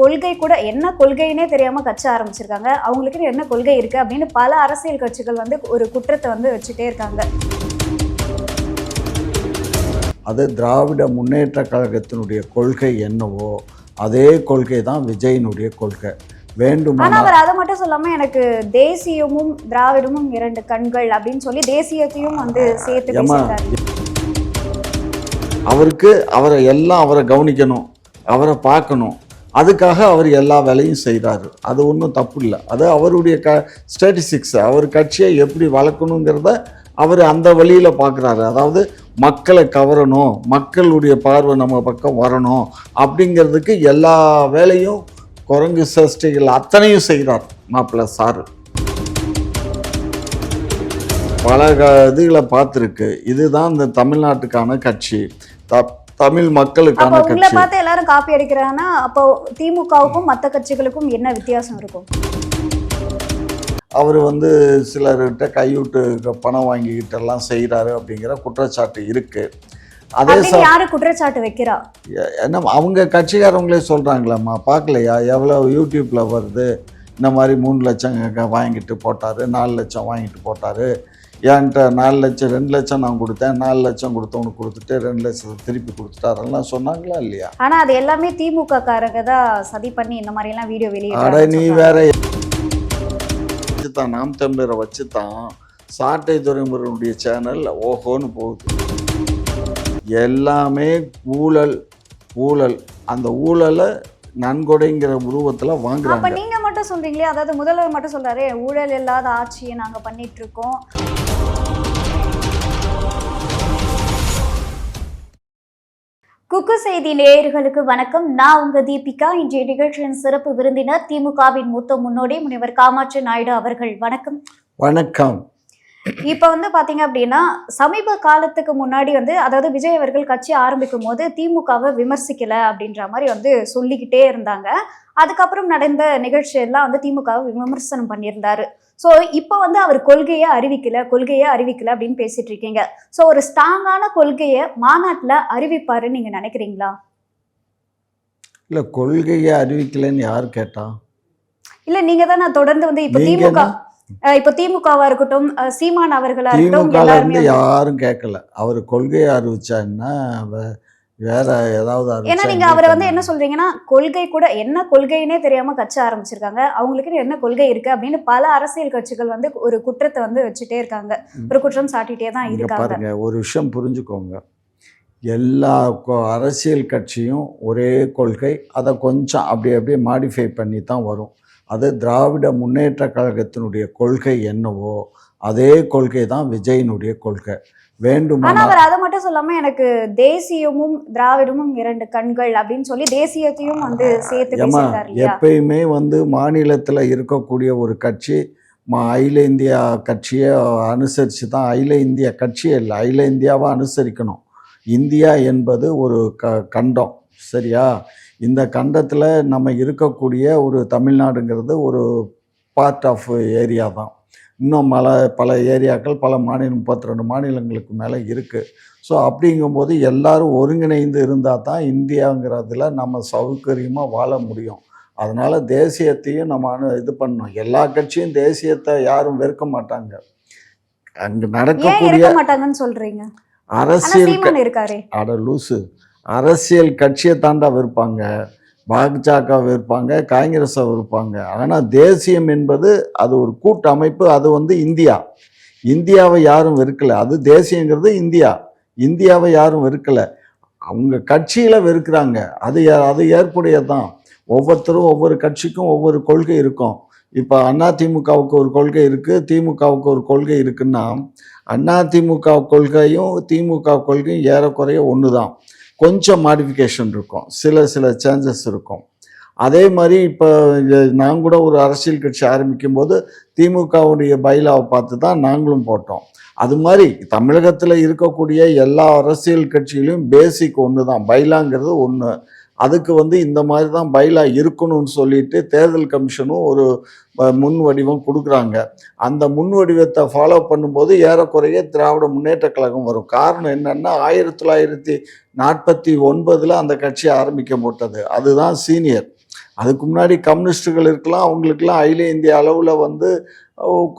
கொள்கை கூட என்ன கொள்கைன்னே தெரியாம கட்சி ஆரம்பிச்சிருக்காங்க. அவங்களுக்கு என்ன கொள்கை இருக்கு அப்படின்னு பல அரசியல் கட்சிகள் வந்து ஒரு குற்றத்தை வந்து வச்சுட்டே இருக்காங்க. அது திராவிட முன்னேற்ற கழகத்தினுடைய கொள்கை என்னவோ அதே கொள்கை தான் விஜயினுடைய கொள்கை. ஆனா அவர் அதை மட்டும் சொல்லாம எனக்கு தேசியமும் திராவிடமும் இரண்டு கண்கள் அப்படின்னு சொல்லி தேசியத்தையும் வந்து சேர்த்து பேசியிருக்காரு. அவருக்கு அவரை கவனிக்கணும், அவரை பார்க்கணும், அதுக்காக அவர் எல்லா வேலையும் செய்கிறாரு. அது ஒன்றும் தப்பு இல்லை. அது அவருடைய ஸ்டாட்டிஸ்டிக்ஸ், அவர் கட்சியை எப்படி வளர்க்கணுங்கிறத அவர் அந்த வழியில் பார்க்குறாரு. அதாவது மக்களை கவரணும், மக்களுடைய பார்வை நம்ம பக்கம் வரணும் அப்படிங்கிறதுக்கு எல்லா வேலையும் குரங்கு சேஷ்டைகள் அத்தனையும் செய்கிறார் மாப்பிள்ளை சாரு. பல இதுகளை பார்த்துருக்கு. இதுதான் இந்த தமிழ்நாட்டுக்கான கட்சி, தமிழ் மக்களுக்கான கட்சி. உங்களை பார்த்து எல்லாரும் காப்பி அடிக்கிறாங்கன்னா அப்போ திமுகவுக்கும் மற்ற கட்சிகளுக்கும் என்ன வித்தியாசம் இருக்கும்? அவர் வந்து சிலர்கிட்ட கைவிட்டு பணம் வாங்கிக்கிட்டு எல்லாம் செய்கிறாரு அப்படிங்கிற குற்றச்சாட்டு இருக்கு. அதே யாரு குற்றச்சாட்டு வைக்கிறா? என்ன அவங்க கட்சிக்காரவங்களே சொல்கிறாங்களேம்மா, பார்க்கலையா எவ்வளோ யூடியூப்பில் வருது, இந்த மாதிரி 3 லட்சம் வாங்கிட்டு போட்டார், 4 லட்சம் வாங்கிட்டு போட்டார், என்கிட்ட 4 லட்சம் 2 லட்சம் நான் கொடுத்தேன், 4 லட்சம் கொடுத்தவனுக்கு கொடுத்துட்டு 2 லட்சம் திருப்பி கொடுத்துட்டாரெல்லாம் சொன்னாங்களா இல்லையா? ஆனால் அது எல்லாமே திமுக காரங்க தான் சதி பண்ணி இந்த மாதிரிலாம் வீடியோ வெளியிட. அட நீ வேற வச்சுத்தான், நாம் தமிழரை வச்சுத்தான் சாட்டை துறைமுருகனுடைய சேனல் ஓஹோன்னு போகுது. எல்லாமே ஊழல். அந்த ஊழலை நன்கொடைங்கிற உருவத்தில் வாங்குறாங்க. அப்ப நீங்க மட்டும் சொல்றீங்களே, அதாவது முதல்வர் மட்டும் சொல்றாரு ஊழல் இல்லாத ஆட்சியை நாங்க பண்ணிட்டு இருக்கோம். குக்கு செய்தி நேயர்களுக்கு வணக்கம். நான் உங்க தீபிகா. இன்றைய நிகழ்ச்சியின் சிறப்பு விருந்தினர் திமுகவின் மூத்த முன்னோடி முனைவர் காமாட்சி நாயுடு அவர்கள். வணக்கம். வணக்கம். இப்ப வந்து பாத்தீங்க அப்படின்னா சமீப காலத்துக்கு முன்னாடி வந்து அதாவது விஜய் அவர்கள் கட்சி ஆரம்பிக்கும் போது திமுகவை விமர்சிக்கல அப்படின்ற மாதிரி வந்து சொல்லிக்கிட்டே இருந்தாங்க. அதுக்கப்புறம் நடந்த நிகழ்ச்சி எல்லாம் வந்து திமுகவை விமர்சனம் பண்ணியிருந்தாரு. ஸோ இப்போ வந்து அவர் கொள்கையை அறிவிக்கல அப்படின்னு பேசிட்டு இருக்கீங்க. ஸோ ஒரு ஸ்ட்ராங்கான கொள்கையை மாநாட்டில் அறிவிப்பாருன்னு நீங்க நினைக்கிறீங்களா? இல்லை, கொள்கையை அறிவிக்கலன்னு யார் கேட்டா? இல்லை, நீங்க தான் நான் தொடர்ந்து வந்து இப்போ திமுகவா இருக்கட்டும், சீமான் அவர்களா இருக்கட்டும், யாரும் கேட்கல. அவர் கொள்கையை அறிவிச்சாங்கன்னா வேற ஏதாவது. ஏன்னா நீங்க அவரை வந்து என்ன சொல்றீங்கன்னா கொள்கை கூட என்ன கொள்கைன்னே தெரியாம கட்சி ஆரம்பிச்சிருக்காங்க. அவங்களுக்கு என்ன கொள்கை இருக்கு அப்படின்னு பல அரசியல் கட்சிகள் வந்து ஒரு குற்றத்தை வந்து வச்சுட்டே இருக்காங்க, ஒரு குற்றம் சாட்டிட்டே தான் இருக்காங்க. பாருங்க, ஒரு விஷயம் புரிஞ்சுக்கோங்க. எல்லா அரசியல் கட்சியும் ஒரே கொள்கை, அதை கொஞ்சம் அப்படியே மாடிஃபை பண்ணி தான் வரும். அது திராவிட முன்னேற்ற கழகத்தினுடைய கொள்கை என்னவோ அதே கொள்கை தான் விஜயினுடைய கொள்கை. ஆனா அவர் அதை மட்டும் சொல்லாம எனக்கு தேசியமும் திராவிடமும் இரண்டு கண்கள் அப்படின்னு சொல்லி தேசியத்தையும் வந்து சேர்த்து பேசியிருக்காரு. எப்பயுமே வந்து மாநிலத்தில் இருக்கக்கூடிய ஒரு கட்சி அகில இந்தியா கட்சியை அனுசரித்து தான், அகில இந்திய கட்சியே இல்லை, அகில இந்தியாவை அனுசரிக்கணும். இந்தியா என்பது ஒரு கண்டம், சரியா? இந்த கண்டத்தில் நம்ம இருக்கக்கூடிய ஒரு தமிழ்நாடுங்கிறது ஒரு பார்ட் ஆஃப் ஏரியா தான். இன்னும் பல ஏரியாக்கள், பல மாநிலம், 32 மாநிலங்களுக்கு மேலே இருக்குது. ஸோ அப்படிங்கும்போது எல்லாரும் ஒருங்கிணைந்து இருந்தால் தான் இந்தியாங்கிறதுல நம்ம சௌகரியமாக வாழ முடியும். அதனால் தேசியத்தையும் நம்ம இது பண்ணணும். எல்லா கட்சியும் தேசியத்தை யாரும் வெறுக்க மாட்டாங்க. அங்கே நடக்கக்கூடிய அரசியல் கட்சியை தாண்டா விற்பாங்க, பாஜக விற்பாங்க, காங்கிரஸை விற்பாங்க. ஆனால் தேசியம் என்பது அது ஒரு கூட்டு அமைப்பு. அது வந்து இந்தியாவை யாரும் வெறுக்கலை. அது தேசியங்கிறது இந்தியாவை யாரும் வெறுக்கலை. அவங்க கட்சியில் வெறுக்கிறாங்க. அது ஏற்புடையதான். ஒவ்வொருத்தரும் ஒவ்வொரு கட்சிக்கும் ஒவ்வொரு கொள்கை இருக்கும். இப்போ அதிமுகவுக்கு ஒரு கொள்கை இருக்குது, திமுகவுக்கு ஒரு கொள்கை இருக்குன்னா அதிமுக கொள்கையும் திமுக கொள்கையும் ஏறக்குறைய ஒன்று தான். கொஞ்சம் மாடிஃபிகேஷன் இருக்கும், சில சேஞ்சஸ் இருக்கும். அதே மாதிரி இப்போ நான் கூட ஒரு அரசியல் கட்சி ஆரம்பிக்கும் போது திமுகவுடைய பைலாவை பார்த்து தான் நாங்களும் போட்டோம். அது மாதிரி தமிழகத்தில் இருக்கக்கூடிய எல்லா அரசியல் கட்சிகளையும் பேசிக் ஒன்று தான், பைலாங்கிறது ஒன்று. அதுக்கு வந்து இந்த மாதிரி தான் பைலா இருக்கணும்னு சொல்லிட்டு தேர்தல் கமிஷனும் ஒரு முன் வடிவம் கொடுக்குறாங்க. அந்த முன் வடிவத்தை ஃபாலோ பண்ணும்போது ஏறக்குறைய திராவிட முன்னேற்ற கழகம் வரும். காரணம் என்னன்னா 1949 அந்த கட்சி ஆரம்பிக்கப்பட்டது. அதுதான் சீனியர். அதுக்கு முன்னாடி கம்யூனிஸ்டுகள் இருக்கலாம், அவங்களுக்கெல்லாம் அகில இந்திய அளவில் வந்து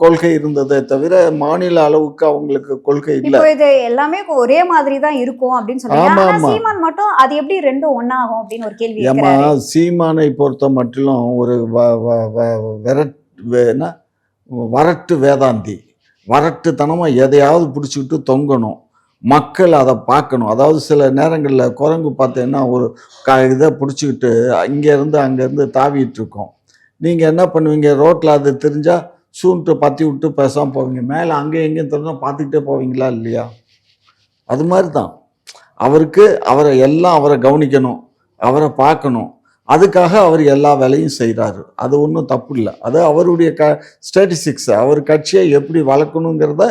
கொள்கை இருந்ததே தவிர மாநில அளவுக்கு அவங்களுக்கு கொள்கை இல்லை. இப்போ இது எல்லாமே ஒரே மாதிரி தான் இருக்கும் அப்படின்னு சொல்றீங்க. ஆமா ஆனா ஆமா சீமான் மட்டும் அது எப்படி ரெண்டும் ஒண்ணாகும் அப்படின்னு ஒரு கேள்வி ஏமா கேட்கிறாரு. சீமானை பொறுத்த மட்டிலும் ஒரு என்ன வரட்டு வேதாந்தி, வரட்டுத்தனமாக எதையாவது பிடிச்சிக்கிட்டு தொங்கணும், மக்கள் அதை பார்க்கணும். அதாவது சில நேரங்களில் குரங்கு பார்த்தீங்கன்னா ஒரு இதை பிடிச்சிக்கிட்டு இங்கேருந்து அங்கேருந்து தாவிட்டு இருக்கோம். நீங்கள் என்ன பண்ணுவீங்க, ரோட்டில் அது தெரிஞ்சால் சூன்ட்டு பற்றி விட்டு பேசாமல் போவீங்க, மேலே அங்கேயும் எங்கேயும் தெரிஞ்சால் பார்த்துக்கிட்டே போவீங்களா இல்லையா? அது மாதிரி தான் அவருக்கு அவரை கவனிக்கணும், அவரை பார்க்கணும், அதுக்காக அவர் எல்லா வேலையும் செய்கிறாரு. அது ஒன்றும் தப்பு இல்லை. அது அவருடைய ஸ்டாட்டிஸ்டிக்ஸ், அவர் கட்சியை எப்படி வளர்க்கணுங்கிறத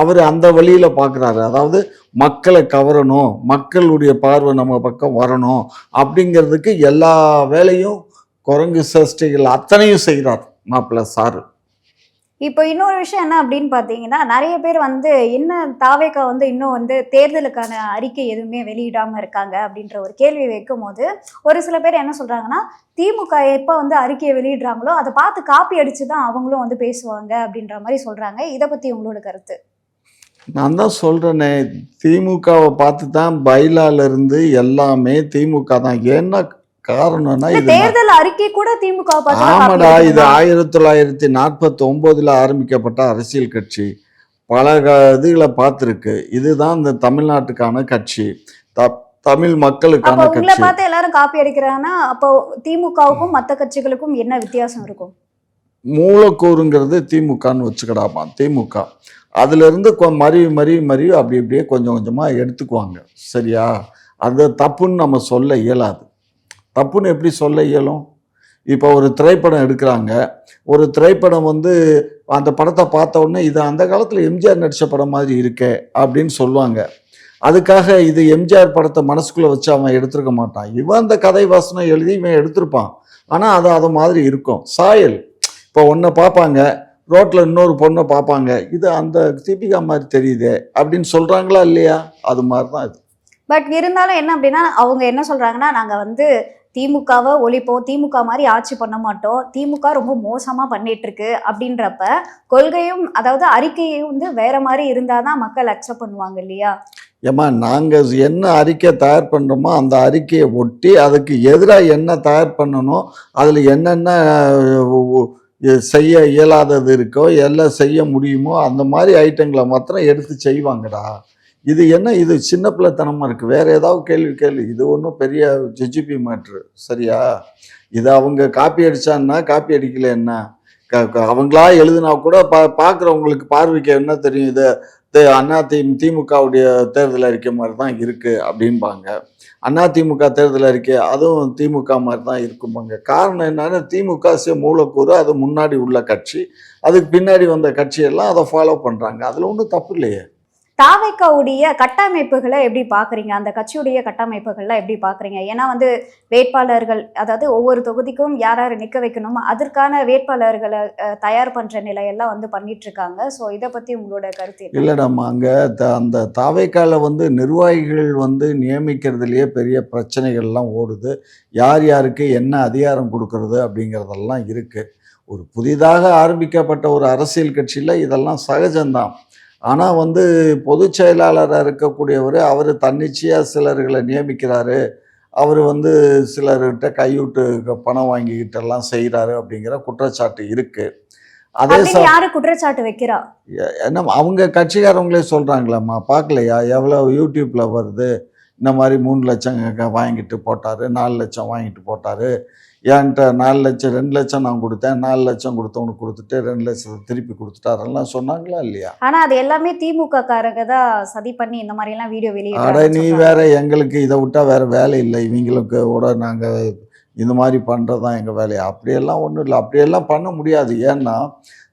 அவர் அந்த வழியில் பார்க்குறாரு. அதாவது மக்களை கவரணும், மக்களுடைய பார்வை நம்ம பக்கம் வரணும் அப்படிங்கிறதுக்கு எல்லா வேலையும் குரங்கு சேஷ்டைகள் அத்தனையும் செய்கிறார் மாப்பிள்ளை சாரு. இப்போ இன்னொரு விஷயம் என்ன அப்படின்னு பார்த்தீங்கன்னா, நிறைய பேர் வந்து என்ன தாவேக்கா வந்து இன்னும் வந்து தேர்தலுக்கான அறிக்கை எதுவுமே வெளியிடாம இருக்காங்க அப்படின்ற ஒரு கேள்வி வைக்கும்போது, ஒரு சில பேர் என்ன சொல்றாங்கன்னா, திமுக எப்போ வந்து அறிக்கையை வெளியிடுறாங்களோ அதை பார்த்து காப்பி அடிச்சு தான் அவங்களும் வந்து பேசுவாங்க அப்படின்ற மாதிரி சொல்றாங்க. இதை பத்தி உங்களோட கருத்து? நான் தான் சொல்கிறேனே, திமுகவை பார்த்து தான் பைலாலேருந்து எல்லாமே திமுக தான். ஏன்னா காரணம்னா இது தேர்தல் அறிக்கை கூட திமுக ஆமாடா, இது 1949 ஆரம்பிக்கப்பட்ட அரசியல் கட்சி. பல இதுகளை பார்த்துருக்கு. இதுதான் இந்த தமிழ்நாட்டுக்கான கட்சி, தமிழ் மக்களுக்கான உங்களை கட்சி. பார்த்து எல்லாரும் காப்பி அடிக்கிறாங்கன்னா அப்போ திமுகவுக்கும் மற்ற கட்சிகளுக்கும் என்ன வித்தியாசம் இருக்கும்? மூலக்கூறுங்கிறது திமுகன்னு வச்சுக்கடாமா. திமுக அதுல இருந்து மறி அப்படி இப்படியே கொஞ்சம் கொஞ்சமா எடுத்துக்குவாங்க. சரியா? அது தப்புன்னு நம்ம சொல்ல இயலாது. தப்புன்னு எப்படி சொல்ல இயலும்? இப்போ ஒரு திரைப்படம் எடுக்கிறாங்க, ஒரு திரைப்படம் வந்து அந்த படத்தை பார்த்த உடனே இது அந்த காலத்தில் எம்ஜிஆர் நடித்த படம் மாதிரி இருக்கே அப்படின்னு சொல்லுவாங்க. அதுக்காக இது எம்ஜிஆர் படத்தை மனசுக்குள்ளே வச்சு அவன் எடுத்துருக்க மாட்டான். இவன் அந்த கதை வாசனை எழுதி இவன் எடுத்திருப்பான். ஆனால் அது மாதிரி இருக்கும் சாயல். இப்போ ஒன்றை பார்ப்பாங்க, ரோட்டில் இன்னொரு பொண்ணை பார்ப்பாங்க, இது அந்த தீபிகா மாதிரி தெரியுதே அப்படின்னு சொல்கிறாங்களா இல்லையா? அது மாதிரி தான் இது. பட் இருந்தாலும் என்ன அப்படின்னா, அவங்க என்ன சொல்கிறாங்கன்னா, நாங்கள் வந்து திமுகவை ஒழிப்போம், திமுக மாதிரி ஆட்சி பண்ண மாட்டோம், திமுக ரொம்ப மோசமாக பண்ணிட்டு இருக்கு அப்படின்றப்ப கொள்கையும் அதாவது அறிக்கையும் வந்து வேற மாதிரி இருந்தால் தான் மக்கள் அக்செப்ட் பண்ணுவாங்க இல்லையா? ஏம்மா, நாங்கள் என்ன அறிக்கை தயார் பண்ணுறோமோ அந்த அறிக்கையை ஒட்டி அதுக்கு எதிராக என்ன தயார் பண்ணணும், அதில் என்னென்ன செய்ய இயலாதது இருக்கோ, எல்லாம் செய்ய முடியுமோ அந்த மாதிரி ஐட்டங்களை மாத்திரம் எடுத்து செய்வாங்கடா. இது என்ன, இது சின்ன பிள்ளைத்தனமாக இருக்குது. வேறு ஏதாவது கேள்வி. இது ஒன்றும் பெரிய ஜிஜிபி மேட்ரு. சரியா? இது அவங்க காப்பி அடித்தான்னா காப்பி அடிக்கல என்ன, அவங்களா எழுதுனா கூட பார்க்குறவங்களுக்கு பார்வைக்கு என்ன தெரியும், இது திமுகவுடைய தேர்தல் அறிக்கை மாதிரி தான் இருக்குது அப்படின்பாங்க. அதிமுக தேர்தல் அறிக்கை அதுவும் திமுக மாதிரி தான் இருக்கும்பாங்க. காரணம் என்னன்னா, திமுக மூலக்கூறு, அது முன்னாடி உள்ள கட்சி, அதுக்கு பின்னாடி வந்த கட்சியெல்லாம் அதை ஃபாலோ பண்ணுறாங்க. அதில் ஒன்றும் தப்பு இல்லையே. தாவேக்காவுடைய கட்டமைப்புகளை எப்படி பார்க்குறீங்க? அந்த கட்சியுடைய கட்டமைப்புகள்லாம் எப்படி பார்க்குறீங்க? ஏன்னா வந்து வேட்பாளர்கள், அதாவது ஒவ்வொரு தொகுதிக்கும் யார் யார் நிற்க வைக்கணும், அதற்கான வேட்பாளர்களை தயார் பண்ணுற நிலையெல்லாம் வந்து பண்ணிட்டு இருக்காங்க. ஸோ இதை பற்றி உங்களோட கருத்து? இல்லைடாம்மா, அங்கே அந்த தாவேக்கால வந்து நிர்வாகிகள் வந்து நியமிக்கிறதுலையே பெரிய பிரச்சனைகள்லாம் ஓடுது. யார் யாருக்கு என்ன அதிகாரம் கொடுக்கறது அப்படிங்கிறதெல்லாம் இருக்குது. ஒரு புதிதாக ஆரம்பிக்கப்பட்ட ஒரு அரசியல் கட்சியில் இதெல்லாம் சகஜம்தான். ஆனால் வந்து பொதுச் செயலாளராக இருக்கக்கூடியவர் அவர் தன்னிச்சையாக சிலர்களை நியமிக்கிறாரு, அவர் வந்து சிலர்கிட்ட கைவிட்டு பணம் வாங்கிக்கிட்டெல்லாம் செய்கிறாரு அப்படிங்கிற குற்றச்சாட்டு இருக்குது. அதே யாரு குற்றச்சாட்டு வைக்கிறா? என்ன அவங்க கட்சிக்காரவங்களே சொல்கிறாங்களாம்மா, பார்க்கலையா எவ்வளோ யூடியூப்பில் வருது, இந்த மாதிரி 3 லட்சம் வாங்கிட்டு போட்டார், 4 லட்சம் வாங்கிட்டு போட்டார், என்கிட்ட 4 லட்சம் 2 லட்சம் நான் கொடுத்தேன், 4 லட்சம் கொடுத்தவனுக்கு கொடுத்துட்டு 2 லட்சத்தை திருப்பி கொடுத்துட்டாரெல்லாம் சொன்னாங்களா இல்லையா? ஆனால் அது எல்லாமே திமுக காரங்க தான் சதி பண்ணி இந்த மாதிரிலாம் வீடியோ அட நீ வேற, எங்களுக்கு இதை விட்டா வேற வேலை இல்லை, இவங்களுக்கு கூட நாங்கள் இந்த மாதிரி பண்ணுறது தான் எங்கள் வேலையை. அப்படியெல்லாம் ஒன்றும் இல்லை, அப்படியெல்லாம் பண்ண முடியாது. ஏன்னா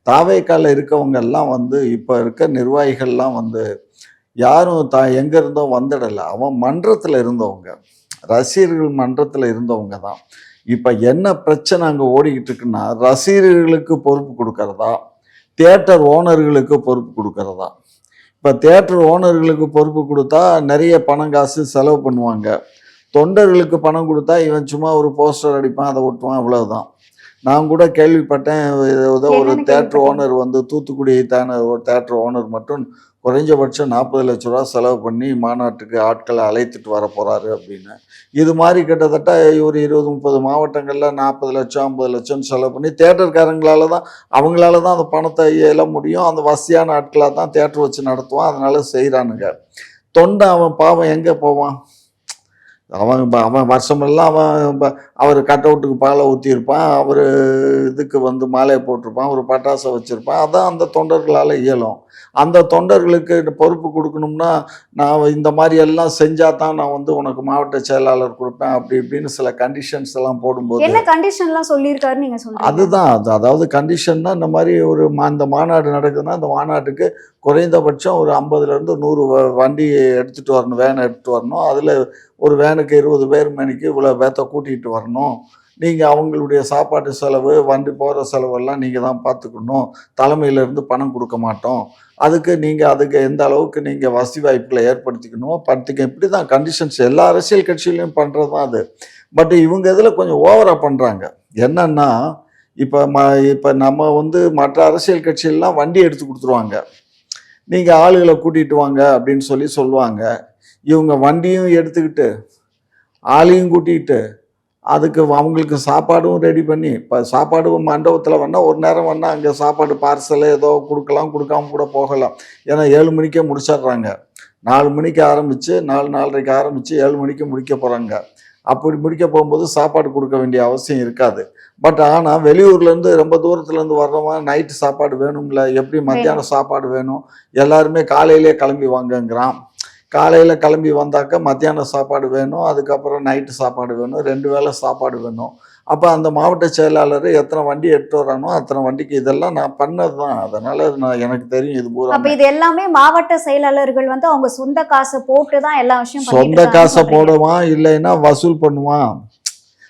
தாவேக்கால இருக்கவங்க எல்லாம் வந்து இப்போ இருக்க நிர்வாகிகள்லாம் வந்து யாரும் எங்கே இருந்தோ வந்துடலை, அவன் மன்றத்தில் இருந்தவங்க, ரசிகர்கள் மன்றத்தில் இருந்தவங்க தான். இப்போ என்ன பிரச்சனை அங்கே ஓடிக்கிட்டு இருக்குன்னா, ரசிகர்களுக்கு பொறுப்பு கொடுக்கறதா, தியேட்டர் ஓனர்களுக்கு பொறுப்பு கொடுக்கறதா? இப்போ தியேட்டர் ஓனர்களுக்கு பொறுப்பு கொடுத்தா நிறைய பணம் காசு செலவு பண்ணுவாங்க, தொண்டர்களுக்கு பணம் கொடுத்தா இவன் சும்மா ஒரு போஸ்டர் அடிப்பான், அதை ஒட்டுவான், அவ்வளவுதான். நான் கூட கேள்விப்பட்டேன், ஏதோ ஒரு என்னன்னு தேட்டர் கேள்விப்பட்டீங்க? ஓனர் வந்து தூத்துக்குடி தான ஒரு தேட்டர் ஓனர் மட்டும் குறைஞ்சபட்சம் 40 லட்ச ரூபா செலவு பண்ணி மாநாட்டுக்கு ஆட்களை அழைத்துட்டு வர போறாரு அப்படின்னு. இது மாதிரி கிட்டத்தட்ட ஒரு 20 30 மாவட்டங்கள்ல 40 லட்சம் 50 லட்சம் செலவு பண்ணி தேட்டர்காரங்களால தான், அவங்களால தான் அந்த பணத்தை எழ முடியும். அந்த வசதியான ஆட்களாக தான் தேட்டர் வச்சு நடத்துவான், அதனால செய்கிறானுங்க. தொண்டை அவன் பாவம் எங்கே போவான்? அவன் வருஷமெல்லாம் அவர் கட் அவுட்டுக்கு பாலை ஊற்றியிருப்பான், அவர் இதுக்கு வந்து மாலையை போட்டிருப்பான், ஒரு பட்டாசை வச்சுருப்பான். அதான் அந்த தொண்டர்களால் இயலும். அந்த தொண்டர்களுக்கு பொறுப்பு கொடுக்கணும்னா, நான் இந்த மாதிரி எல்லாம் செஞ்சால் தான் நான் வந்து உனக்கு மாவட்ட செயலாளர் கொடுப்பேன் அப்படி இப்படின்னு சில கண்டிஷன்ஸ் எல்லாம் போடும்போது, என்ன கண்டிஷன்லாம் சொல்லியிருக்காருன்னு நீங்க சொல்றீங்க? அதுதான் அதாவது கண்டிஷன்னா, இந்த மாதிரி ஒரு இந்த மாநாடு நடக்குதுன்னா அந்த மாநாட்டுக்கு குறைந்தபட்சம் ஒரு 50லேருந்து 100 வண்டி எடுத்துகிட்டு வரணும், வேனை எடுத்துகிட்டு வரணும். அதில் ஒரு வேனுக்கு 20 பேர் மணிக்கு இவ்வளோ பேர்த்த கூட்டிகிட்டு வரணும். நீங்கள் அவங்களுடைய சாப்பாட்டு செலவு, வண்டி போகிற செலவெல்லாம் நீங்கள் தான் பார்த்துக்கணும். தலைமையிலேருந்து பணம் கொடுக்க மாட்டோம். அதுக்கு எந்த அளவுக்கு நீங்கள் வசதி வாய்ப்புகளை ஏற்படுத்திக்கணுமோ இப்படி தான் கண்டிஷன்ஸ் எல்லா அரசியல் கட்சியிலையும் பண்ணுறது தான் அது. பட் இவங்க இதில் கொஞ்சம் ஓவராக பண்ணுறாங்க. என்னன்னா, இப்போ நம்ம வந்து மற்ற அரசியல் கட்சியெல்லாம் வண்டி எடுத்து கொடுத்துருவாங்க, நீங்கள் ஆளுகளை கூட்டிகிட்டு வாங்க அப்படின்னு சொல்லுவாங்க. இவங்க வண்டியும் எடுத்துக்கிட்டு ஆளையும் கூட்டிகிட்டு அதுக்கு அவங்களுக்கு சாப்பாடும் ரெடி பண்ணி, இப்போ சாப்பாடு மண்டபத்தில் வேணால் ஒரு நேரம் வேணால் அங்கே சாப்பாடு பார்சல் ஏதோ கொடுக்கலாம், கொடுக்காம கூட போகலாம். ஏன்னா 7 மணிக்கே முடிச்சிடுறாங்க. 4 மணிக்கு ஆரம்பித்து 4:30க்கு ஆரம்பித்து 7 மணிக்கு முடிக்க போகிறாங்க. அப்படி முடிக்க போகும்போது சாப்பாடு கொடுக்க வேண்டிய அவசியம் இருக்காது. பட் ஆனால் வெளியூர்லேருந்து ரொம்ப தூரத்துலேருந்து வர்றவன் நைட்டு சாப்பாடு வேணும்ல, எப்படி மத்தியானம் சாப்பாடு வேணும், எல்லாருமே காலையிலே கிளம்பி வாங்கங்கிறான். காலையில் கிளம்பி வந்தாக்க மத்தியானம் சாப்பாடு வேணும், அதுக்கப்புறம் நைட்டு சாப்பாடு வேணும், 2 வேளை சாப்பாடு வேணும். அப்போ அந்த மாவட்ட செயலாளர் எத்தனை வண்டி எடுத்து வரானோ அத்தனை வண்டிக்கு இதெல்லாம் நான் பண்ணது தான். அதனால் எனக்கு தெரியும் இது பூரா. அப்ப இது எல்லாமே மாவட்ட செயலாளர்கள் வந்து அவங்க சொந்த காசை போட்டு தான் எல்லா விஷயம் பண்ணிட்டு சொந்த இருக்காங்கன்னு காசை சொல்றீங்க. போடுவான், இல்லைன்னா வசூல் பண்ணுவான்.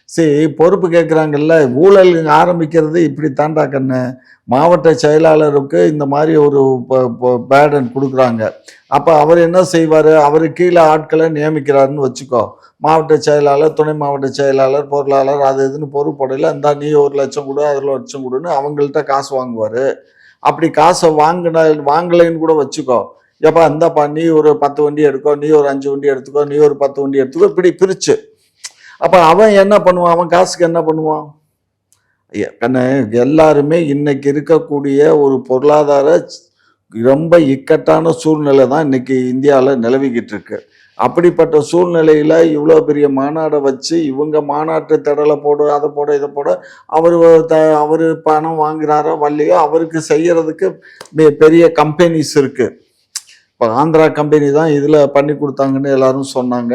சரி, பொறுப்பு கேட்குறாங்கல்ல, ஊழல் ஆரம்பிக்கிறது இப்படி தாண்டா கண்ணு. மாவட்ட செயலாளருக்கு இந்த மாதிரி ஒரு பேர்டன் கொடுக்குறாங்க. அப்போ அவர் என்ன செய்வார்? அவர் கீழே ஆட்களை நியமிக்கிறாருன்னு வச்சுக்கோ. மாவட்ட செயலாளர், துணை மாவட்ட செயலாளர், பொருளாளர், அது இதுன்னு பொறுப்படையில் இந்தா நீ 1 லட்சம் கொடு, 1 லட்சம் கொடுன்னு அவங்கள்ட்ட காசு வாங்குவார். அப்படி காசை வாங்கலைன்னு கூட வச்சுக்கோ. எப்பா இந்தாப்பா நீ ஒரு 10 வண்டி எடுக்கோ, நீ ஒரு 5 வண்டி எடுத்துக்கோ, நீ ஒரு 10 வண்டி எடுத்துக்கோ, இப்படி பிரிச்சு. அப்போ அவன் என்ன பண்ணுவான்? அவன் காசுக்கு என்ன பண்ணுவான்? கண்ணு, எல்லாருமே இன்னைக்கு இருக்கக்கூடிய ஒரு பொருளாதார ரொம்ப இக்கட்டான சூழ்நிலை தான் இன்னைக்கு இந்தியாவில் நிலவிக்கிட்டு இருக்கு. அப்படிப்பட்ட சூழ்நிலையில் இவ்வளோ பெரிய மாநாடை வச்சு இவங்க மாநாட்டு திடலை போடு, அதை போட, இதை போட, அவர் பணம் வாங்குறாரோ வரலையோ அவருக்கு செய்யறதுக்கு பெரிய கம்பெனிஸ் இருக்கு. இப்போ ஆந்திரா கம்பெனி தான் இதில் பண்ணி கொடுத்தாங்கன்னு எல்லாரும் சொன்னாங்க.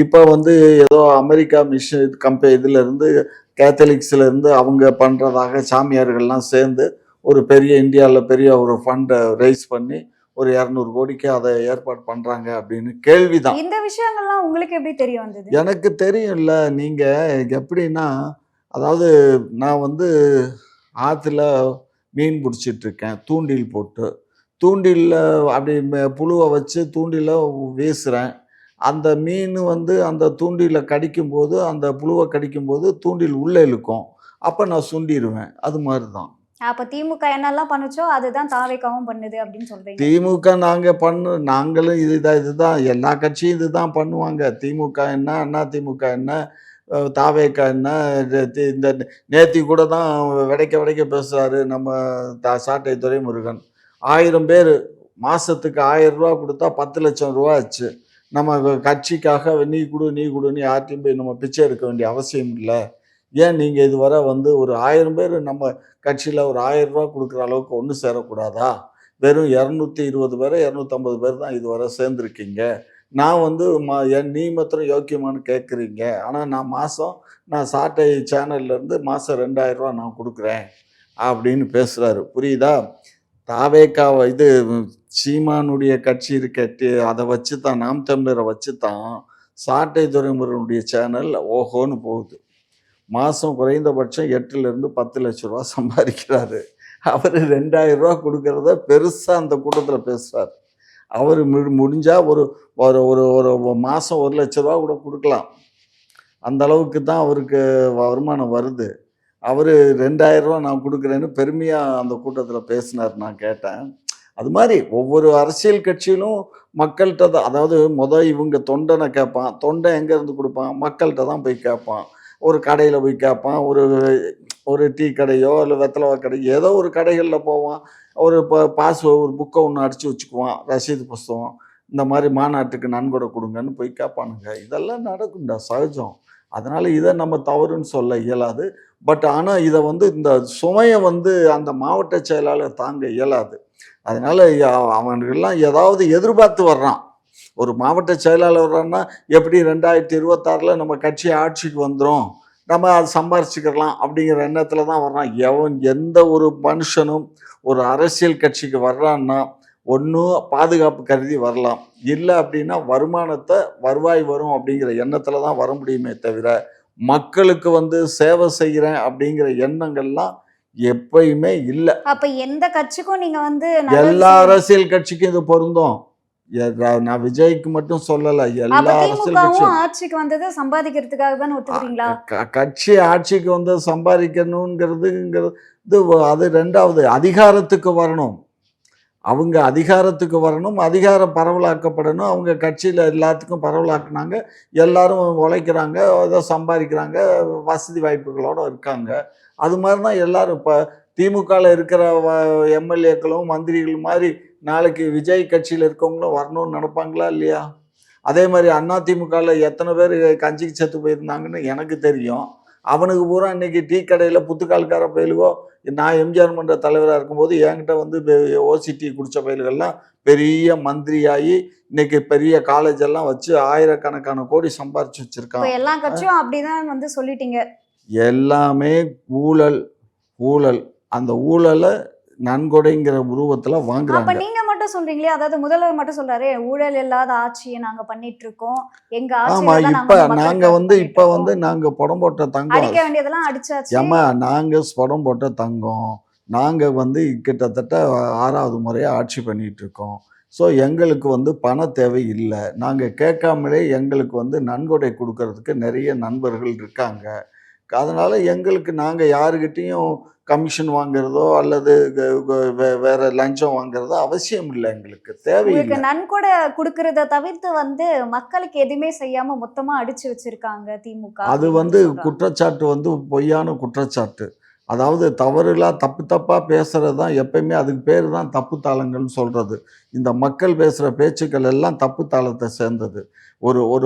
இப்போ வந்து ஏதோ அமெரிக்கா மிஷன் இதிலேருந்து கேத்தலிக்ஸ்லேருந்து அவங்க பண்ணுறதாக சாமியார்கள்லாம் சேர்ந்து ஒரு பெரிய இந்தியாவில் பெரிய ஒரு ஃபண்டை ரைஸ் பண்ணி ஒரு 200 கோடிக்கு அதை ஏற்பாடு பண்ணுறாங்க அப்படின்னு கேள்விதான். இந்த விஷயங்கள்லாம் உங்களுக்கு எப்படி தெரிய வந்தது? எனக்கு தெரியும்ல. நீங்கள் எப்படின்னா, அதாவது நான் வந்து ஆற்றுல மீன் பிடிச்சிட்ருக்கேன் தூண்டில் போட்டு. தூண்டிலில் அப்படி புழுவை வச்சு தூண்டில வீசுகிறேன். அந்த மீன் வந்து அந்த தூண்டில கடிக்கும்போது, அந்த புழுவை கடிக்கும்போது தூண்டில் உள்ளே இழுக்கும். அப்போ நான் சுண்டிடுவேன். அது மாதிரி தான். அப்ப திமுக என்னெல்லாம் பண்ணுச்சோ அதுதான் தாவேக்காவும் பண்ணுது அப்படின்னு சொல்றீங்க. திமுக நாங்களும் இதுதான் எல்லா கட்சியும் இதுதான் பண்ணுவாங்க. திமுக என்ன, அண்ணா திமுக என்ன, தாவேக்கா என்ன, இந்த நேத்தி கூட தான் வெடைக்க பேசுகிறாரு நம்ம சாட்டை துரைமுருகன். 1000 பேர் மாதத்துக்கு 1000 ரூபா கொடுத்தா 10 லட்சம் ரூபா ஆச்சு. நம்ம கட்சிக்காக நீ கொடுன்னு யார்ட்டையும் போய் நம்ம பிச்சை எடுக்க வேண்டிய அவசியம் இல்லை. ஏன் நீங்கள் இதுவரை வந்து ஒரு 1000 பேர் நம்ம கட்சியில் ஒரு 1000 ரூபா கொடுக்குற அளவுக்கு ஒன்று சேரக்கூடாதா? வெறும் 220 பேர் 250 பேர் தான் இதுவரை சேர்ந்துருக்கீங்க. நான் வந்து நீ மாத்திரம் யோக்கியமானு கேட்குறீங்க. ஆனால் நான் சாட்டை சேனல்லேருந்து மாதம் 2000 ரூபா நான் கொடுக்குறேன் அப்படின்னு பேசுகிறாரு. புரியுதா? தாவேக்காவை சீமானுடைய கட்சி இருக்க அதை வச்சு தான், நாம் தமிழரை வச்சு தான் சாட்டை துரைமுருகனுடைய சேனல் ஓஹோன்னு போகுது. மாதம் குறைந்தபட்சம் 8லேருந்து 10 லட்சம் ரூபா சம்பாதிக்கிறாரு. அவர் 2000 ரூபா கொடுக்கறத பெருசாக அந்த கூட்டத்தில் பேசுகிறார். அவர் முடிஞ்சால் ஒரு ஒரு ஒரு மாதம் 1 லட்ச ரூபா கூட கொடுக்கலாம். அந்த அளவுக்கு தான் அவருக்கு வருமானம் வருது. அவரு ரூ. 2000 நான் குடுக்குறேன்னு பெருமையா அந்த கூட்டத்தில பேசினார், நான் கேட்டேன். அது மாரி ஒவ்வொரு அரசியல் கட்சியிலும் மக்கள்ட்ட தான், அதாவது இவங்க தொண்டன கேட்பான். தொண்டன் எங்கேருந்து குடுப்பான்? மக்கள்ட்ட தான் போய் கேட்பான். ஒரு கடையில போய் கேட்பான். ஒரு ஒரு டீ கடையோ, இல்ல வெத்தல கடையோ, ஏதோ ஒரு கடைகள்ல போவான். ஒரு ஒரு புக்க ஒண்ணு அடிச்சு வச்சுக்குவான். ரசீது புஸ்தகம். இந்த மாரி மாநாட்டுக்கு நன்கொடை குடுங்கன்னு போய் கேட்பானுங்க. இதெல்லாம் நடக்கும்டா, சகஜம். அதனால இத நம்ம தவறுன்னு சொல்ல இயலாது. ஆனா இத இந்த சுமைய அந்த மாவட்ட செயலாளர் தாங்க இயலாது. அதனால அவனுங்கெல்லாம் ஏதாவது எதிர்பார்த்து வர்றான். ஒரு மாவட்ட செயலாளர் வர்றான்னா, எப்படி 2026ல நம்ம கட்சி ஆட்சிக்கு வந்துரும், நம்ம அத சம்பாரிச்சுக்கலாம் அப்படிங்கிற எண்ணத்துல தான் வர்றான். எந்த ஒரு மனுஷனும் ஒரு அரசியல் கட்சிக்கு வர்றான்னா, ஒண்ணு பாதுகாப்பு கருதி வரலாம். இல்ல அப்படின்னா வருவாய் வரும் அப்படிங்கிற எண்ணத்துல தான் வர முடியுமே தவிர, மக்களுக்கு சேவை செய்றேன் அப்படிங்கிற எண்ணங்கள்லாம் எப்பயுமே இல்ல. அப்ப எந்த கட்சிக்கும் நீங்க நல்லது எல்லா அரசியல் கட்சிக்கும் இது பொருந்தும். நான் விஜய்க்கு மட்டும் சொல்லல. அப்ப எல்லா அரசியல் திமுகவும் கட்சியும். ஆட்சிக்கு வந்தது சம்பாதிக்கிறதுக்காக தானே ஒத்துக்கிறீங்களா? கட்சி ஆட்சிக்கு சம்பாதிக்கணுங்கிறதுங்கிறது அது 2வது. அதிகாரத்துக்கு வரணும். அவங்க அதிகாரத்துக்கு வரணும். அதிகாரம் பரவலாக்கப்படணும். அவங்க கட்சியில எல்லாத்துக்கும் பரவலாக்குனாங்க. எல்லாரும் உழைக்கிறாங்க, ஏதோ சம்பாதிக்கிறாங்க, வசதி வாய்ப்புகளோட இருக்காங்க. அது மாரி தான் எல்லாரும். இப்ப திமுகல இருக்கிற எம்எல்ஏக்களும், மந்திரிகள் மாரி நாளைக்கு விஜய் கட்சியில இருக்கவங்களும் வரணும்னு நினைப்பாங்களா இல்லையா? அதே மாரி அதிமுகல எத்தனை பேர் கஞ்சிக்கு செத்து போயிருந்தாங்கன்னு எனக்கு தெரியும். அவனுக்கு பூரா இன்னைக்கு டீ கடையில புத்துக்கால்கார பயலுவோ, நான் எம்ஜிஆர் மன்ற தலைவரா இருக்கும்போது என்கிட்ட ஓசி டீ குடிச்ச பயல்கள்லாம் பெரிய மந்திரியாகி இன்னைக்கு பெரிய காலேஜ் எல்லாம் வச்சு ஆயிரக்கணக்கான கோடி சம்பாரிச்சு இப்ப வச்சிருக்கான். எல்லா கட்சியும் அப்படிதான் சொல்லிட்டீங்க. எல்லாமே ஊழல், ஊழல். அந்த ஊழல நன்கொடைங்கிற உருவத்துல அப்ப வாங்குறாங்க. நீங்க மட்டும் சொல்றீங்களே, அதாவது முதல்வர் மட்டும் சொல்றாரு, ஊழல் இல்லாத ஆட்சியை நாங்க பண்ணிட்டு இருக்கோம். எங்க ஆமா. ஆட்சியில தான் இப்ப நாங்க நாங்க மக்களுக்காக பண்ணிட்டு இப்ப இருக்கோம். நாங்க படம் போட்ட தங்கம். அடிக்க வேண்டியதெல்லாம் அடிச்சாச்சு. ஏம்மா, நாங்க படம் போட்ட தங்கம். நாங்க கிட்டத்தட்ட 6வது முறையா ஆட்சி பண்ணிட்டு இருக்கோம். ஸோ எங்களுக்கு பண தேவை இல்ல. நாங்க கேட்காமலே எங்களுக்கு நன்கொடை குடுக்கறதுக்கு நெறைய நண்பர்கள் இருக்காங்க. அதனால நாங்க யாருகிட்டயும் கமிஷன் வாங்குறதோ, அல்லது வேற லஞ்சம் வாங்குறதோ அவசியம் இல்ல, எங்களுக்கு உங்களுக்கு தேவையில்ல. நன்கொடை குடுக்கறத தவிர்த்து மக்களுக்கு எதுவுமே செய்யாம மொத்தமா அடிச்சு வச்சிருக்காங்க திமுக அது அப்படின்னு சொல்றாங்க. குற்றச்சாட்டு பொய்யான குற்றச்சாட்டு. அதாவது தப்பு தப்பா பேசுறது தான் எப்பயுமே, அதுக்கு பேரு தான் தப்பு தாளங்கள்னு சொல்றது. இந்த மக்கள் பேசுற பேச்சுக்கள் எல்லாம் தப்பு தாளத்த சேர்ந்தது.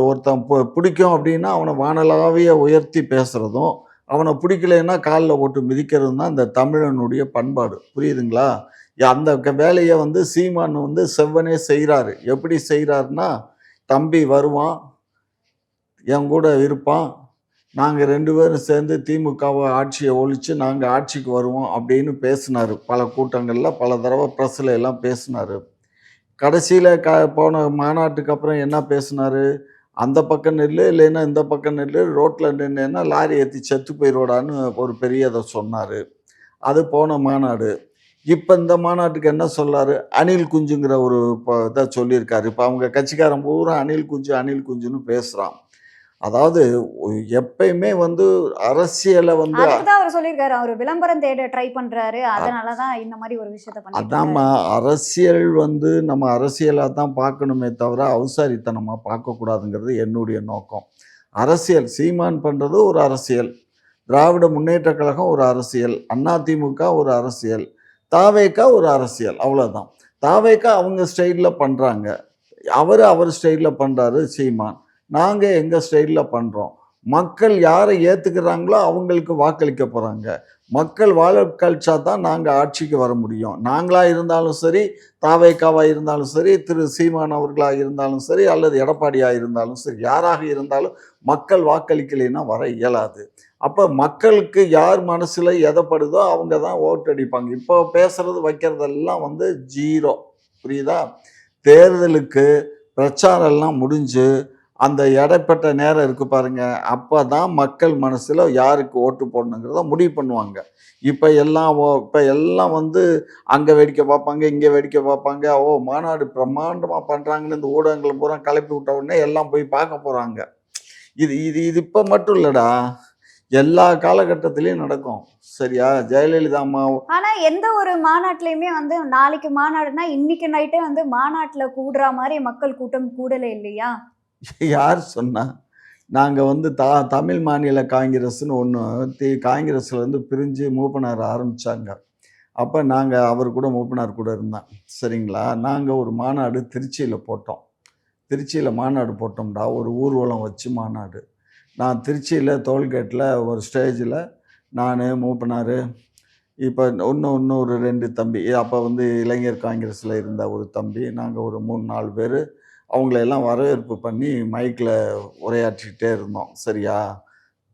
ஒருத்தன் பிடிக்கும் அப்படின்னா அவன வானளாவிய உயர்த்தி பேசுறதும், அவன பிடிக்கலைன்னா கால்ல போட்டு மிதிக்கிறதும் தான் இந்த தமிழனுடைய பண்பாடு. புரியுதுங்களா? அந்த வேலைய சீமான் செவ்வனே செய்றாரு. எப்படி செய்றாருன்னா, தம்பி வருவான், என் கூட இருப்பான். நாங்க 2 பேரும் சேர்ந்து திமுகவ ஆட்சிய ஒழிச்சு நாங்க ஆட்சிக்கு வருவோம் அப்படின்னு பேசினாரு. பல கூட்டங்கள்ல, பல தடவ பிரஸ்ல எல்லாம் பேசினாரு. கடைசியில போன மாநாட்டுக்கு அப்புறம் என்ன பேசினாரு? அந்த பக்கம் நில்லு, இல்லைன்னா இந்த பக்கம் நில்லு, ரோட்ல நின்னேன்னா லாரி ஏத்தி செத்து போயிருவடான்னு ஒரு பெரிய இத சொன்னாரு. அது போன மாநாடு. இப்ப இந்த மாநாட்டுக்கு என்ன சொல்றாரு? அணில் குஞ்சுங்கிற ஒரு இத சொல்லியிருக்காரு. இப்ப அவங்க கட்சிக்காரன் பூரா அணில் குஞ்சுன்னு பேசுறான். அதாவது எப்பயுமே அரசியல அதுக்கு தான் அவர் சொல்லியிருக்காரு. அவரு விளம்பரம் தேட ட்ரை பண்றாரு. அதனால தான் இந்த மாதிரி ஒரு விஷயத்த பண்ணிட்டு அதாம்மா, இருக்காரு. அரசியல் நம்ம அரசியலா தான் பார்க்கணுமே தவிர, அவசாரித்தனமா பார்க்கக்கூடாதுங்கிறது என்னுடைய நோக்கம். அரசியல் சீமான் பண்றது ஒரு அரசியல். திராவிட முன்னேற்றக் கழகம் ஒரு அரசியல். அதிமுக ஒரு அரசியல். தாவேகா ஒரு அரசியல். அவ்வளோதான். தாவேகா அவங்க ஸ்டைல்ல பண்றாங்க. அவர் ஸ்டைல்ல பண்றாரு சீமான். நாங்க எங்க ஸ்டைல்ல பண்றோம். மக்கள் யாரை ஏத்துக்கிறாங்களோ அவங்களுக்கு வாக்களிக்க போறாங்க. மக்கள் வாக்களிச்சா தான் நாங்க ஆட்சிக்கு வர முடியும். நாங்களா இருந்தாலும் சரி, தாவேகாவா இருந்தாலும் சரி, திரு சீமான் அவர்களா இருந்தாலும் சரி, அல்லது எடப்பாடியா இருந்தாலும் சரி, யாராக இருந்தாலும் மக்கள் வாக்களிக்கலைன்னா வர இயலாது. அப்ப மக்களுக்கு யார் மனசுல எதப்படுதோ அவங்க தான் ஓட்டு அடிப்பாங்க. இப்போ பேசுறது வைக்கிறதெல்லாம் 0. புரியுதா? தேர்தலுக்கு பிரச்சாரம் எல்லாம் முடிஞ்சு அந்த இடைப்பட்ட நேரம் இருக்கு பாருங்க, அப்பதான் மக்கள் மனசுல யாருக்கு ஓட்டு போடணுங்கிறத முடிவு பண்ணுவாங்க. இப்ப எல்லாம் அங்க வேடிக்கை பார்ப்பாங்க, இங்க வேடிக்கை பார்ப்பாங்க. மாநாடு பிரம்மாண்டமா பண்றாங்கன்னு இந்த ஊடகங்கள் பூரா கிளப்பி விட்ட உடனே எல்லாம் போய் பார்க்க போறாங்க. இது இது இது இப்போ மட்டும் இல்லைடா, எல்லா காலகட்டத்திலையும் நடக்கும். சரியா? ஜெயலலிதா அம்மா ஆனா எந்த ஒரு மாநாட்டிலயுமே வந்து நாளைக்கு மாநாடுனா இன்னைக்கு நைட்டே வந்து மாநாட்டுல கூடுற மாதிரி மக்கள் கூட்டம் கூடல இல்லையா? யார் சொன்னா? நாங்க வந்து தமிழ் மாநில காங்கிரஸ்ன்னு ஒண்ணு காங்கிரஸ்லேருந்து பிரிஞ்சு மூப்பனார் ஆரம்பிச்சாங்க. அப்ப நாங்க அவர் கூட மூப்பனார் கூட இருந்தேன். சரிங்களா? நாங்க ஒரு மாநாடு திருச்சியில போட்டோம். திருச்சியில மாநாடு போட்டோம்டா. ஒரு ஊர்வலம் வச்சு மாநாடு. நான் திருச்சியில டோல்கேட்ல ஒரு ஸ்டேஜில நானு, மூப்பனாரு, இப்ப இன்னொரு 2 தம்பி. அப்ப வந்து இளைஞர் காங்கிரஸ்ல இருந்த ஒரு தம்பி. நாங்க ஒரு 3, 4 பேரு. அவங்கள எல்லாம் வரவேற்பு பண்ணி மைக்ல உரையாற்றிட்டே இருந்தோம். சரியா?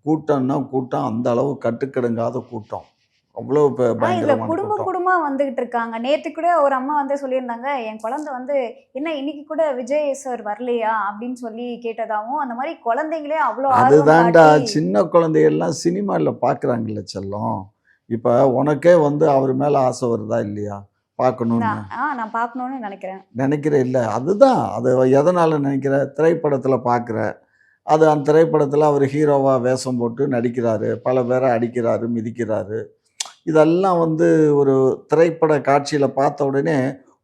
கூட்டம்னா கூட்டம் அந்த அளவு கட்டுக்கடங்காத கூட்டம். அவ்வளோ இதுல பயங்கரமான குடும்பம் கூட்டம். குடும்பமா வந்துகிட்டு இருக்காங்க. நேத்து கூட ஒரு அம்மா வந்து சொல்லியிருந்தாங்க, என் குழந்தை வந்து என்ன இன்னைக்கு கூட விஜய் சார் வரலையா? அப்படின்னு சொல்லி கேட்டதாவும், அந்த மாதிரி குழந்தைங்களே அவ்வளோ ஆர்வம் அதுதான்டா காட்டி சின்ன குழந்தைகள்லாம் சினிமால பார்க்குறாங்கல்ல செல்லம். இப்ப உனக்கே வந்து அவர் மேல ஆசை வருதா இல்லையா? பார்க்கணும்னு. நான் பார்க்கணும்னு நினைக்கிறேன். நினைக்கிற இல்ல. அதுதான். அது எதனால நினைக்கிற? திரைப்படத்துல பார்க்குற. அது அந்த திரைப்படத்துல அவர் ஹீரோவா வேஷம் போட்டு நடிக்கிறாரு. பல பேர அடிக்கிறாரு, மிதிக்கிறாரு. இதெல்லாம் வந்து ஒரு திரைப்பட காட்சியில பார்த்த உடனே,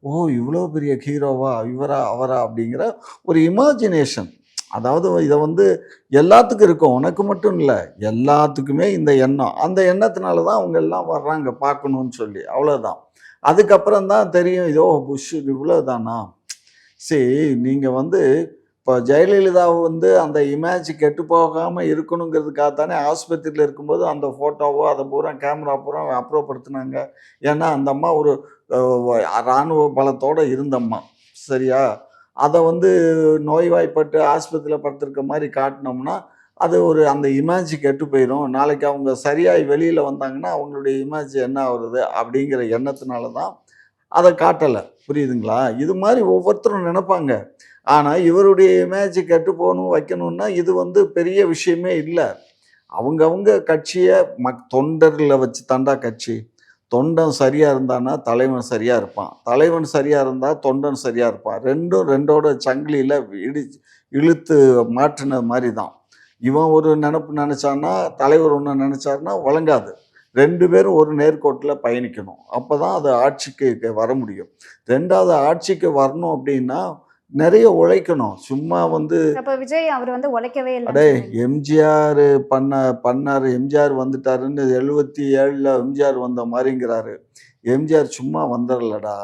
"ஓ! இவ்ளோ பெரிய ஹீரோவா? இவரா? அவரா?" அப்படிங்கிற ஒரு இமேஜினேஷன். அதாவது இத வந்து எல்லாத்துக்கும் இருக்கும். உனக்கு மட்டும் இல்ல. எல்லாத்துக்குமே இந்த எண்ணம். அந்த எண்ணத்தினால தான் அவங்க எல்லாம் வர்றாங்க பார்க்கணும்னு சொல்லி. அவ்வளோதான். அதுக்கப்புறம் தான் தெரியும். இதோ புஷ் இவ்வளோதானா? சரி, நீங்க வந்து இப்போ ஜெயலலிதாவ வந்து அந்த இமேஜ் கெட்டு போகாம இருக்கணுங்கிறதுக்காக தானே ஆஸ்பத்திரியில இருக்கும்போது அந்த ஃபோட்டோவோ, அத பூரா கேமரா பூரா அப்புறப்படுத்துனாங்க. ஏன்னா, அந்த அம்மா ஒரு இராணுவ பலத்தோட இருந்த அம்மா. சரியா? அத வந்து நோய்வாய்ப்பட்டு ஆஸ்பத்திரியில படுத்திருக்க மாரி காட்டுனோம்னா, அது ஒரு அந்த இமேஜ் கெட்டு போயிரும். நாளைக்கு அவங்க சரியாயி வெளியில வந்தாங்கன்னா, அவங்களுடைய இமேஜ் என்ன ஆவுறது? அப்படிங்கிற எண்ணத்தினால தான் அத காட்டல. புரியுதுங்களா? இது மாரி ஒவ்வொருத்தரும் நெனப்பாங்க. ஆனா, இவருடைய இமேஜ் கெட்டு போணும், வைக்கணும்னா, இது வந்து பெரிய விஷயமே இல்ல. அவங்கவங்க கட்சிய தொண்டர்கள வச்சு தான்டா கட்சி. தொண்டன் சரியா இருந்தான்னா, தலைவன் சரியா இருப்பான். தலைவன் சரியா இருந்தா, தொண்டன் சரியா இருப்பான். 2ம் 2ஓட சங்கிலியில இழுத்து மாட்டுன மாரி தான். இவன் ஒரு நெனப்பு நெனச்சான்னா, தலைவர் ஒண்ணு நெனச்சாருன்னா வழங்காது. 2 பேரும் ஒரு நேர்கோட்டுல பயணிக்கணும். அப்பதான் அது ஆட்சிக்கு வர முடியும். 2வது ஆட்சிக்கு வரணும் அப்டின்னா, நெறைய உழைக்கணும். சும்மா வந்து அப்ப விஜய் அவர் வந்து உழைக்கவே இல்லன்னு அடேய் சொல்றீங்க. எம்ஜிஆர் பண்ணாரு. எம்ஜிஆர் வந்துட்டாருன்னு 77ல எம்ஜிஆர் வந்த மாரிங்கிறாரு. எம்ஜிஆர் சும்மா வந்துரலடா.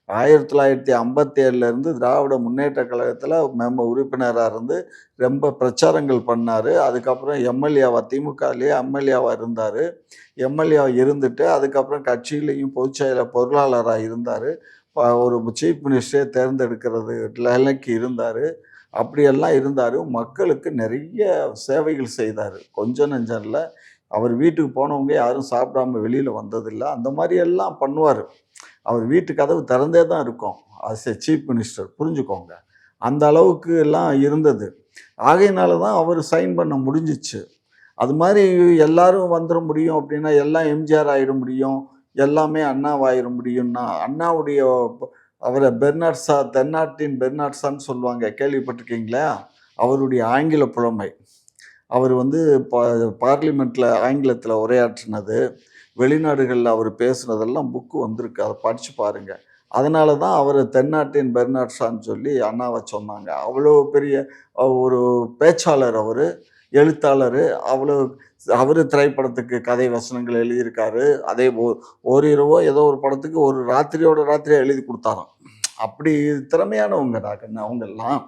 1957ல இருந்து திராவிட முன்னேற்றக் கழகத்துல உறுப்பினரா இருந்து ரொம்ப பிரச்சாரங்கள் பண்ணாரு. அதுக்கப்புறம் எம்எல்ஏவா திமுகலயே எம்எல்ஏவா இருந்தாரு. எம்எல்ஏவா இருந்துட்டு அதுக்கப்புறம் கட்சியிலயும் பொருளாளரா இருந்தாரு. ஒரு சீஃப் மினிஸ்டரே தேர்ந்தெடுக்கிறது நிலைக்கு இருந்தாரு. அப்படியெல்லாம் இருந்தாரு. மக்களுக்கு நிறைய சேவைகள் செய்தாரு. கொஞ்சம் நெஞ்சம் இல்ல. அவர் வீட்டுக்கு போனவங்க யாரும் சாப்பிடாம வெளியில வந்ததில்ல. அந்த மாரி எல்லாம் பண்ணுவாரு. அவர் வீட்டு கதவு திறந்தே தான் இருக்கும். ஆஸ் எ சீஃப் மினிஸ்டர் புரிஞ்சுக்கோங்க. அந்த அளவுக்கு எல்லாம் இருந்தது. ஆகையினால தான் அவர் சைன் பண்ண முடிஞ்சுச்சு. அது மாரி எல்லாரும் வந்துர முடியும் அப்படின்னா, எல்லாம் எம்ஜிஆர் ஆயிட முடியும். எல்லாமே அண்ணாவாயிர முடியும்னா, அண்ணாவுடைய அவர பெர்னாட் ஷா, தென்னாட்டின் பெர்னாட் ஷான்னு சொல்லுவாங்க. கேள்விப்பட்டிருக்கீங்களா? அவருடைய ஆங்கில புலமை. அவர் வந்து பா பார்லிமென்ட்ல ஆங்கிலத்தில உரையாற்றினது, வெளிநாடுகள்ல அவர் பேசுனதெல்லாம் புக்கு வந்திருக்கு. அத படிச்சு பாருங்க. அதனால தான் அவர தென்னாட்டின் பெர்னாட் ஷான்னு சொல்லி அண்ணாவ சொன்னாங்க. அவ்வளோ பெரிய ஒரு பேச்சாளர் அவரு, எழுத்தாளரு. அவ்வளோ அவரு திரைப்படத்துக்கு கதை வசனங்கள் எழுதியிருக்காரு. அதே ஓரிரவோ ஏதோ ஒரு படத்துக்கு ஒரு ராத்திரியோட ராத்திரியா எழுதி குடுத்தாராம். அப்படி திறமையானவங்கடா கண்ணு அவங்கெல்லாம்.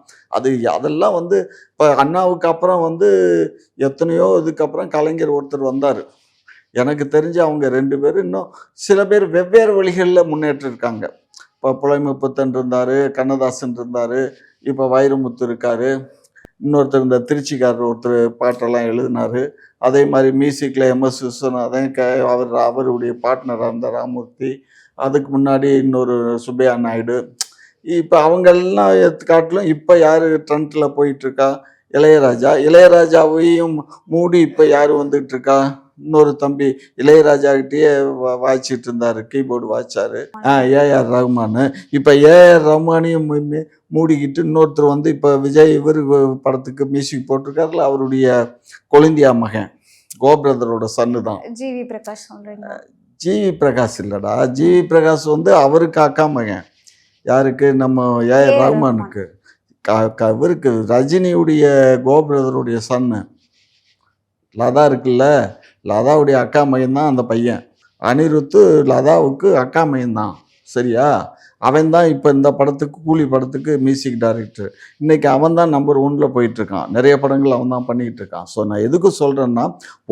அதெல்லாம் வந்து இப்ப அண்ணாவுக்கு அப்புறம் வந்து எத்தனையோ இதுக்கப்புறம் கலைஞர் ஒருத்தர் வந்தாரு. எனக்கு தெரிஞ்சு அவங்க 2 பேரும் இன்னும் சில பேர் வெவ்வேறு வழிகள்ல முன்னேற்றிருக்காங்க. இப்ப புலைமுப்பத்தன் இருந்தாரு, கண்ணதாசன் இருந்தாரு, இப்ப வைரமுத்து இருக்காரு. இன்னொருத்தர் இந்த திருச்சிக்காரர் ஒருத்தர் பாட்டெல்லாம் எழுதினாரு. அதே மாரி மியூசிக்ல எம்.எஸ். விஸ்வநாதன், அவருடைய பார்ட்னரா இருந்த ராமூர்த்தி. அதுக்கு முன்னாடி இன்னொரு சுப்பையா நாயுடு. இப்ப அவங்கெல்லாம் காட்டிலும் இப்ப யாரு ட்ரெண்ட்ல போயிட்டுருக்கா? இளையராஜா. இளையராஜாவையும் மூடி இப்ப யாரு வந்துட்டு இருக்கா? இன்னொரு தம்பி இளையராஜா கிட்டேயே வாய்ச்சிட்டு இருந்தாரு, கீபோர்டு வாய்ச்சாரு. ஏஆர் ரஹ்மான். இப்போ ஏஆர் ரஹ்மானையும் மூடிக்கிட்டு இன்னொருத்தர் வந்து இப்போ விஜய் இவர் படத்துக்கு மியூசிக் போட்டிருக்காருல, அவருடைய கொழுந்தியா மகன் கோபிரதரோட சன்னு தான். ஜிவி பிரகாஷ் சொல்றீங்க? ஜிவி பிரகாஷ் இல்லடா, ஜிவி பிரகாஷ் வந்து அவருக்கு அக்கா மகன். யாருக்கு? நம்ம ஏஆர் ரஹ்மானுக்கு. இவருக்கு ரஜினியுடைய கோபிரதருடைய சன்னு லதா இருக்குல்ல, லதாவுடைய அக்கா மையம் தான் அந்த பையன். அனிருத்து லதாவுக்கு அக்கா மையம் தான். சரியா? அவன் தான் இப்போ இந்த படத்துக்கு, கூலி படத்துக்கு மியூசிக் டைரக்டர். இன்னைக்கு அவன் தான் நம்பர் 1ல் போயிட்டுருக்கான். நிறைய படங்கள் அவன் தான் பண்ணிக்கிட்டு இருக்கான். ஸோ நான் எதுக்கு சொல்கிறேன்னா,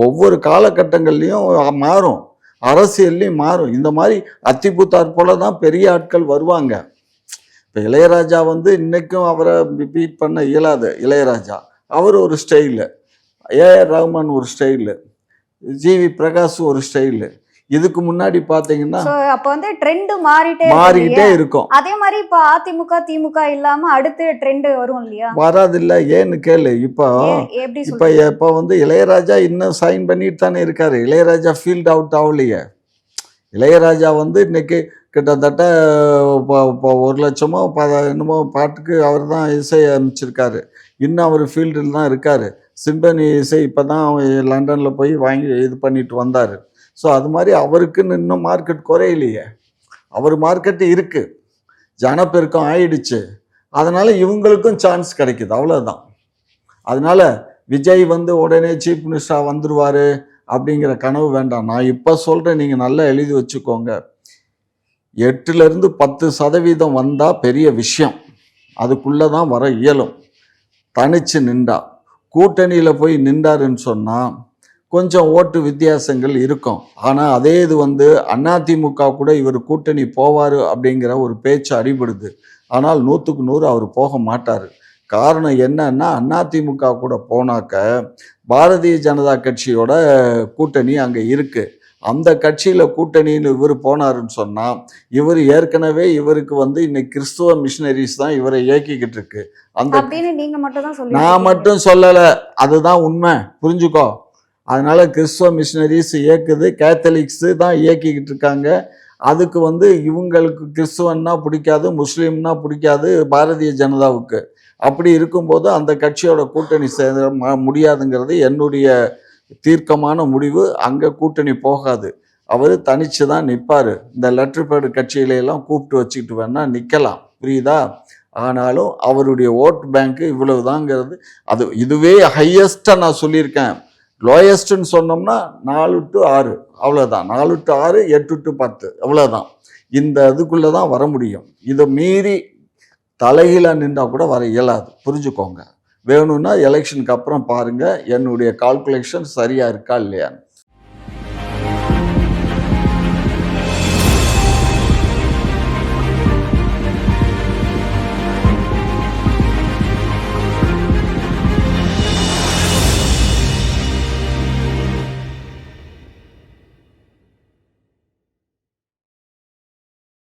ஒவ்வொரு காலகட்டங்கள்லையும் மாறும், அரசியல்லையும் மாறும். இந்த மாதிரி அத்திபுத்தார் போல தான் பெரிய ஆட்கள் வருவாங்க. இப்போ இளையராஜா வந்து இன்றைக்கும் அவரை பீட் பண்ண இயலாது. இளையராஜா அவர் ஒரு ஸ்டைலு, ஏஆர் ரஹ்மான் ஒரு ஸ்டைலு, ஜிவி பிரகாஷ் ஒரு ஸ்டைலு. இதுக்கு முன்னாடி பார்த்தீங்கன்னா அப்போ வந்து ட்ரெண்ட் மாறிக்கிட்டே இருக்கும். அதே மாதிரி இப்போ அதிமுக திமுக இல்லாம அடுத்து ட்ரெண்ட் வரும் இல்லையா? வராது இல்லை. ஏன்னு கேளு. இப்போ வந்து இளையராஜா இன்னும் சைன் பண்ணிட்டு தானே இருக்காரு. இளையராஜா ஃபீல்ட் அவுட் ஆகலையே. இளையராஜா வந்து இன்னைக்கு கிட்டத்தட்ட 1 லட்சமோ என்னமோ பாட்டுக்கு அவர் தான் இசை அமைச்சிருக்காரு. இன்னும் அவர் ஃபீல்டில் தான் இருக்கார். சிம்பனி இசை இப்போ தான் லண்டனில் போய் வாங்கி இது பண்ணிட்டு வந்தார். ஸோ அது மாதிரி அவருக்குன்னு இன்னும் மார்க்கெட் குறையிலையே. அவர் மார்க்கெட்டு இருக்குது, ஜனப்பெருக்கம் ஆயிடுச்சு. அதனால் இவங்களுக்கும் சான்ஸ் கிடைக்குது, அவ்வளோதான். அதனால் விஜய் வந்து உடனே சீஃப் மினிஸ்டராக வந்துடுவார் அப்படிங்கிற கனவு வேண்டாம். நான் இப்போ சொல்கிறேன், நீங்கள் நல்லா எழுதி வச்சுக்கோங்க. 8லேருந்து 10% வந்தால் பெரிய விஷயம். அதுக்குள்ளே தான் வர இயலும். தனிச்சு நின்றா. கூட்டணியில் போய் நின்றாருன்னு சொன்னால் கொஞ்சம் ஓட்டு வித்தியாசங்கள் இருக்கும். ஆனால் அதே இது வந்து அதிமுக கூட இவர் கூட்டணி போவார் அப்படிங்கிற ஒரு பேச்சு அடிபடுது. ஆனால் 100க்கு 100 அவர் போக மாட்டார். காரணம் என்னன்னா, அதிமுக கூட போனாக்க பாரதிய ஜனதா கட்சியோட கூட்டணி அங்கே இருக்குது. அந்த கட்சியில் கூட்டணின்னு இவர் போனாருன்னு சொன்னால், இவர் ஏற்கனவே இவருக்கு வந்து இன்னைக்கு கிறிஸ்துவ மிஷினரிஸ் தான் இவரை இயக்கிக்கிட்டு இருக்கு. நான் மட்டும் சொல்லலை, அதுதான் உண்மை, புரிஞ்சுக்கோ. அதனால கிறிஸ்துவ மிஷினரிஸ் இயக்குது, கேத்தலிக்ஸு தான் இயக்கிக்கிட்டு இருக்காங்க. அதுக்கு வந்து இவங்களுக்கு கிறிஸ்துவன்னா பிடிக்காது, முஸ்லீம்னா பிடிக்காது பாரதிய ஜனதாவுக்கு. அப்படி இருக்கும்போது அந்த கட்சியோட கூட்டணி சேர முடியாதுங்கிறது என்னுடைய தீர்க்கமான முடிவு. அங்கே கூட்டணி போகாது. அவர் தனிச்சு தான் நிற்பார். இந்த லெட்டர் பேடு கட்சியிலெல்லாம் கூப்பிட்டு வச்சுக்கிட்டு வேணால் நிற்கலாம், புரியுதா? ஆனாலும் அவருடைய ஓட் பேங்க்கு இவ்வளவு தாங்கிறது. இதுவே ஹையஸ்ட்டாக நான் சொல்லியிருக்கேன். லோயஸ்ட்டுன்னு சொன்னோம்னா 4 to 6, அவ்வளோதான். 4 to 6, 8 to 10, அவ்வளோதான். இந்த இதுக்குள்ளே தான் வர முடியும். இதை மீறி தலைகீழாக நின்றால் கூட வர இயலாது, புரிஞ்சுக்கோங்க. வேணும்னா எலெக்ஷனுக்கு அப்புறம் பாருங்கள் என்னுடைய கால்குலேஷன் சரியாக இருக்கா இல்லையான்னு.